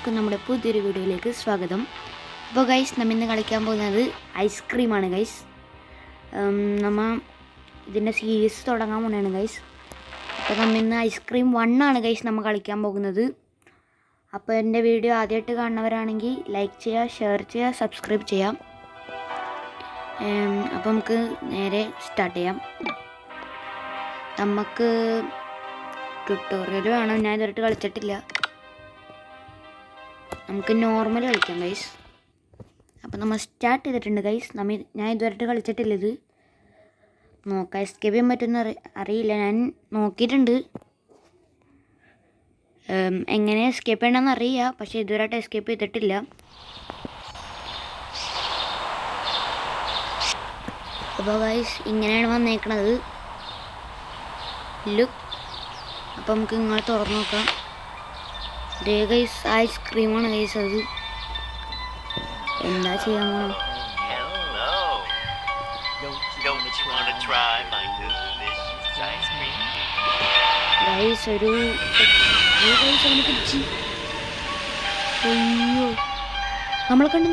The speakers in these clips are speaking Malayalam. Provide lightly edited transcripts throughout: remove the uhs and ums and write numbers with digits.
എല്ലാവർക്കും നമ്മുടെ പുതിയൊരു വീഡിയോയിലേക്ക് സ്വാഗതം. അപ്പോൾ ഗൈസ് നമ്മൾ ഇന്ന് കളിക്കാൻ പോകുന്നത് ഐസ്ക്രീമാണ് ഗൈസ്. നമ്മൾ ഇതിൻ്റെ സീരീസ് തുടങ്ങാൻ പോകുന്നതാണ് ഗൈസ്. അപ്പോൾ നമ്മൾ ഇന്ന് ഐസ്ക്രീം 1 ആണ് ഗൈസ് നമ്മൾ കളിക്കാൻ പോകുന്നത്. അപ്പോൾ എൻ്റെ വീഡിയോ ആദ്യമായിട്ട് കാണുന്നവരാണെങ്കിൽ ലൈക്ക് ചെയ്യുക, ഷെയർ ചെയ്യുക, സബ്സ്ക്രൈബ് ചെയ്യാം. അപ്പോൾ നമുക്ക് നേരെ സ്റ്റാർട്ട് ചെയ്യാം. നമുക്ക് ട്യൂട്ടോറിയൽ വേണം, ഞാൻ ഇതുവരെയായിട്ട് കളിച്ചിട്ടില്ല. നമുക്ക് നോർമൽ കളിക്കാം ഗൈസ്. അപ്പോൾ നമ്മൾ സ്റ്റാർട്ട് ചെയ്തിട്ടുണ്ട് ഗൈസ്. ഞാൻ ഇതുവരെയായിട്ട് കളിച്ചിട്ടില്ല. ഇത് നോക്കാം, എസ്കേപ്പ് ചെയ്യാൻ പറ്റുമെന്ന് അറിയില്ല. ഞാൻ നോക്കിയിട്ടുണ്ട് എങ്ങനെ എസ്കേപ്പ് ചെയ്യണമെന്ന് അറിയാം, പക്ഷേ ഇതുവരെയായിട്ട് എസ്കേപ്പ് ചെയ്തിട്ടില്ല. അപ്പോൾ ഗൈസ് ഇങ്ങനെയാണ് വന്നേക്കണത് ലുക്ക്. അപ്പോൾ നമുക്ക് ഇങ്ങനെ തുറന്നു നോക്കാം. ദേ ഗൈസ് ഐസ്ക്രീമാണ് ഗൈസ്. അത് എന്താ ചെയ്യാൻ പോണോ ഗൈസ്? ഒരു ഗൈസ് അവനെ പിടിച്ച്. അയ്യോ, നമ്മളെ കണ്ട്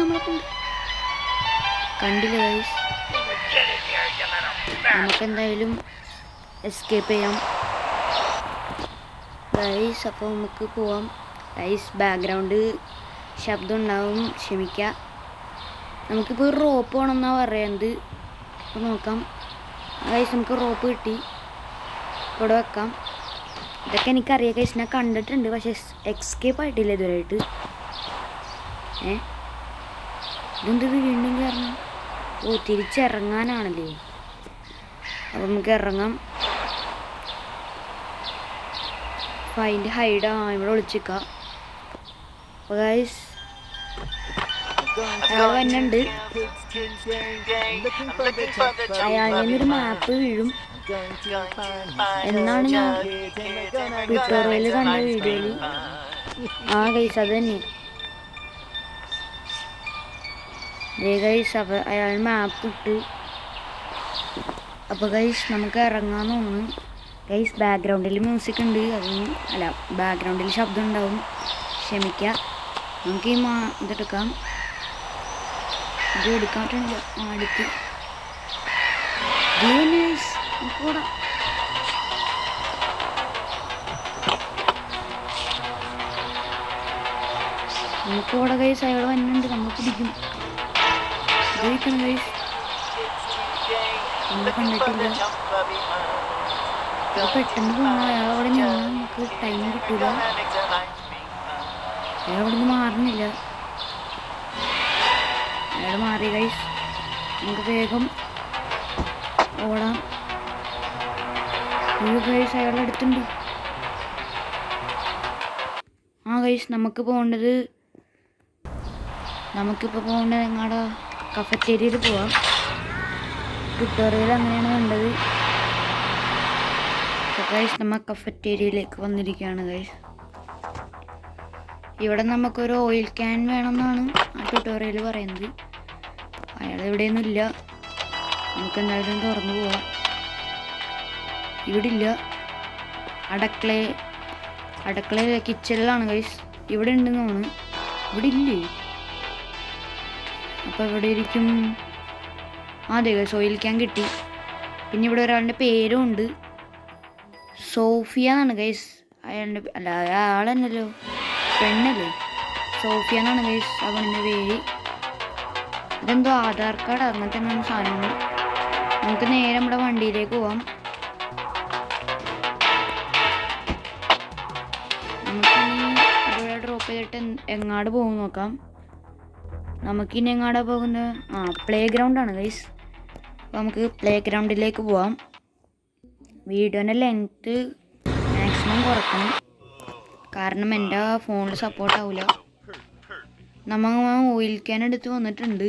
കണ്ടില്ല ഗൈസ്. നമുക്കെന്തായാലും എസ്കേപ്പ് ചെയ്യാം ഗൈസ്. അപ്പോൾ നമുക്ക് പോവാം ഗൈസ്. ബാക്ക്ഗ്രൗണ്ട് ശബ്ദം ഉണ്ടാവും, ക്ഷമിക്കുക. നമുക്കിപ്പോൾ ഒരു റോപ്പ് വേണമെന്നാണ് പറയുന്നത്. അപ്പോൾ നോക്കാം ഗൈസ്. നമുക്ക് റോപ്പ് കിട്ടി, ഇവിടെ വെക്കാം. ഇതൊക്കെ എനിക്കറിയാം ഗൈസ്, ഞാൻ കണ്ടിട്ടുണ്ട്, പക്ഷേ എസ്കേപ്പ് ആയിട്ടില്ല ഇതുവരെയായിട്ട്. ഇതെന്തത് വീണ്ടും കയറണം? ഓ, തിരിച്ചിറങ്ങാനാണല്ലേ. അപ്പോൾ നമുക്ക് ഇറങ്ങാം. Find hide. ഇവിടെ ഒളിച്ചിക്കാം. അപ്പോൾ ഗൈസ് അയാൾ വന്നുണ്ട്. അയാളിൽ നിന്നൊരു മാപ്പ് വീഴും എന്നാണ് ഞാൻ ട്യൂട്ടോറിയൽ കണ്ട വീഡിയോയിൽ. ആ ഗൈസ് അത് തന്നെ ഗൈസ്. അപ്പോൾ അയാൾ മാപ്പ് ഇട്ട്. അപ്പോൾ ഗൈസ് നമുക്ക് ഇറങ്ങാൻ തോന്നുന്നു ഗൈസ്. ബാക്ക്ഗ്രൗണ്ടിൽ മ്യൂസിക് ഉണ്ട്, അതൊന്നും അല്ല, ബാക്ക്ഗ്രൗണ്ടിൽ ശബ്ദം ഉണ്ടാവും, ക്ഷമിക്കുക. നമുക്ക് ഈ ഇതെടുക്കാം. ഇത് എടുക്കാൻ പറ്റില്ല. അടുത്ത് നമുക്കിവിടെ ഗൈസ് അയാൾ വന്നുണ്ട്. നമ്മൾ പിടിക്കും. ഉപയോഗിക്കണം ഗൈസ്. നമ്മൾ കണ്ടിട്ടില്ല. പെട്ടെന്ന് പോകണം. അയാളവിടെ നിന്നാൽ നമുക്ക് ടൈം കിട്ടില്ല. അയാൾ അവിടെ നിന്ന് മാറുന്നില്ല. അയാൾ മാറി ഗൈസ്. നമുക്ക് വേഗം ഓടാം. ഗൈസ് അയാളുടെ അടുത്തുണ്ട്. ആ ഗൈസ് നമുക്കിപ്പോൾ പോകേണ്ടത് ഞങ്ങളുടെ കഫറ്റേരിയയിൽ പോവാം. ട്യൂട്ടോറിയൽ അങ്ങനെയാണ് കണ്ടത്. ഗൈസ് നമ്മൾ കഫറ്റേരിയയിലേക്ക് വന്നിരിക്കുകയാണ് ഗൈസ്. ഇവിടെ നമുക്കൊരു ഓയിൽ ക്യാൻ വേണമെന്നാണ് ആ ട്യൂട്ടോറിയൽ പറയുന്നത്. അയാൾ എവിടെയൊന്നും ഇല്ല. നമുക്ക് എന്തായാലും തുറന്നു പോവാം. ഇവിടെ ഇല്ല. അടുക്കള കിച്ചണിലാണ് ഗൈസ്. ഇവിടെ ഉണ്ടെന്ന് തോന്നുന്നു. ഇവിടെ ഇല്ലേ? അപ്പോൾ എവിടെ ഇരിക്കും? അതെ ഗൈസ്, ഓയിൽ ക്യാൻ കിട്ടി. പിന്നെ ഇവിടെ ഒരാളുടെ പേരും ഉണ്ട്, സോഫിയ എന്നാണ് ഗൈസ്. അയാളുടെ അല്ല, ആളെന്നല്ലോ, പെണ്ണല്ലേ. സോഫിയ എന്നാണ് ഗൈസ് അവൻ്റെ പേര്. ഇതെന്തോ ആധാർ കാർഡ് അങ്ങനത്തെ എന്തെങ്കിലും സാധനമാണ്. നമുക്ക് നേരെ നമ്മുടെ വണ്ടിയിലേക്ക് പോവാം. നമുക്കിനി ഇവിടെ ഡ്രോപ്പ് ചെയ്തിട്ട് എങ്ങാട് പോകും നോക്കാം. നമുക്കിനി എങ്ങാടാ പോകുന്നത്? പ്ലേ ഗ്രൗണ്ടാണ് ഗൈസ്. അപ്പോൾ നമുക്ക് പ്ലേ ഗ്രൗണ്ടിലേക്ക് പോവാം. വീഡിയോൻ്റെ ലെങ്ത്ത് മാക്സിമം കുറക്കണം, കാരണം എൻ്റെ ഫോണിൽ സപ്പോർട്ടാവില്ല. നമ്മൾ ഓയിൽ ക്യാൻ എടുത്ത് വന്നിട്ടുണ്ട്.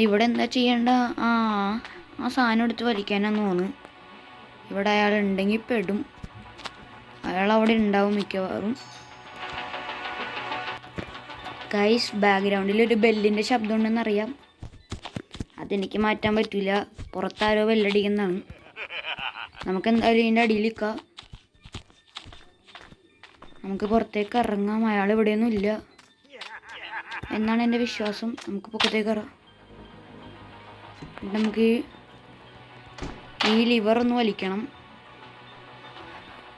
ഇവിടെ എന്താ ചെയ്യേണ്ട? ആ സാധനം എടുത്ത് വലിക്കാനാന്ന് തോന്നുന്നു. ഇവിടെ അയാൾ ഉണ്ടെങ്കിൽ പെടും. അയാൾ അവിടെ ഉണ്ടാവും മിക്കവാറും. ഗൈസ് ബാക്ക്ഗ്രൗണ്ടിൽ ഒരു ബെല്ലിൻ്റെ ശബ്ദം ഉണ്ടെന്നറിയാം. അതെനിക്ക് മാറ്റാൻ പറ്റില്ല. പുറത്താരോ ബെല്ലടിക്കുന്നതാണ്. നമുക്കെന്തായാലും ഇതിൻ്റെ അടിയിൽ നിൽക്കാം. നമുക്ക് പുറത്തേക്ക് ഇറങ്ങാം. അയാൾ ഇവിടെയൊന്നും ഇല്ല എന്നാണ് എൻ്റെ വിശ്വാസം. നമുക്ക് പുറത്തേക്ക് ഇറങ്ങാം. നമുക്ക് ഈ ലിവർ ഒന്ന് വലിക്കണം.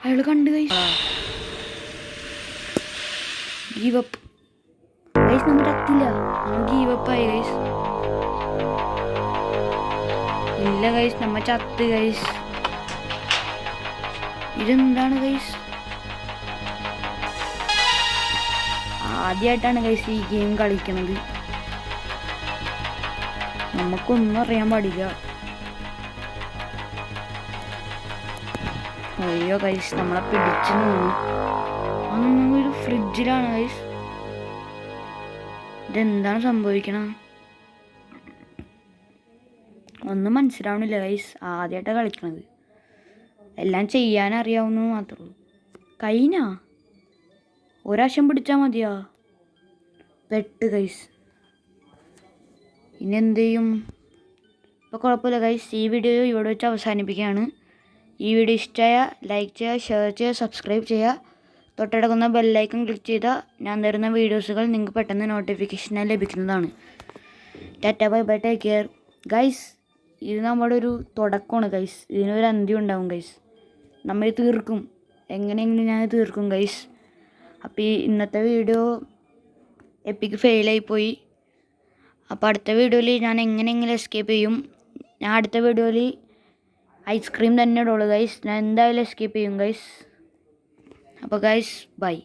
അയാൾ കണ്ടു ഗൈസ്. ഗീവപ്പ് ഗൈസ്, നമ്മൾ ചത്തില്ല. നമ്മൾ ഗീവപ്പായി ഗൈസ്. ഇല്ല ഗൈസ്, നമ്മ ചത്ത് ഗൈസ്. ഇതെന്താണ് ഗൈസ്? ആദ്യമായിട്ടാണ് ഗൈസ് ഈ ഗെയിം കളിക്കണത്. നമുക്കൊന്നും അറിയാൻ പാടില്ല. അയ്യോ ഗൈസ്, നമ്മളെ പിടിച്ചു തോന്നുന്നു. ഒരു ഫ്രിഡ്ജിലാണ് ഗൈസ്. ഇതെന്താണ് സംഭവിക്കണം? ഒന്നും മനസ്സിലാവണില്ല ഗൈസ്. ആദ്യമായിട്ടാണ് കളിക്കണത്. എല്ലാം ചെയ്യാനറിയാവുന്നത് മാത്രമേ ഉള്ളൂ. കഴിഞ്ഞാ ഒരാശം പിടിച്ചാൽ മതിയാ. പെട്ട് ഗൈസ്. ഇനി എന്ത് ചെയ്യും? ഇപ്പോൾ കുഴപ്പമില്ല ഗൈസ്. ഈ വീഡിയോ ഇവിടെ വെച്ച് അവസാനിപ്പിക്കുകയാണ്. ഈ വീഡിയോ ഇഷ്ടമായ ലൈക്ക് ചെയ്യുക, ഷെയർ ചെയ്യുക, സബ്സ്ക്രൈബ് ചെയ്യുക. തൊട്ടടുക്കുന്ന ബെല്ലൈക്കൺ ക്ലിക്ക് ചെയ്താൽ ഞാൻ തരുന്ന വീഡിയോസുകൾ നിങ്ങൾക്ക് പെട്ടെന്ന് നോട്ടിഫിക്കേഷനായി ലഭിക്കുന്നതാണ്. Tata bye bye, take care guys. ഇത് നമ്മുടെ ഒരു തുടക്കമാണ് ഗൈസ്. ഇതിനൊരു അന്ത്യം ഉണ്ടാവും ഗൈസ്. നമ്മൾ തീർക്കും, എങ്ങനെയെങ്കിലും ഞാൻ തീർക്കും ഗൈസ്. അപ്പോൾ ഈ ഇന്നത്തെ വീഡിയോ എപ്പിക്ക് ഫെയിലായിപ്പോയി. അപ്പോൾ അടുത്ത വീഡിയോയിൽ ഞാൻ എങ്ങനെയെങ്കിലും എസ്കേപ്പ് ചെയ്യും. ഞാൻ അടുത്ത വീഡിയോയിൽ ഐസ്ക്രീം തന്നെ ഇടുള്ളൂ ഗൈസ്. ഞാൻ എന്തായാലും എസ്കേപ്പ് ചെയ്യും ഗൈസ്. അപ്പോൾ ഗൈസ് ബൈ.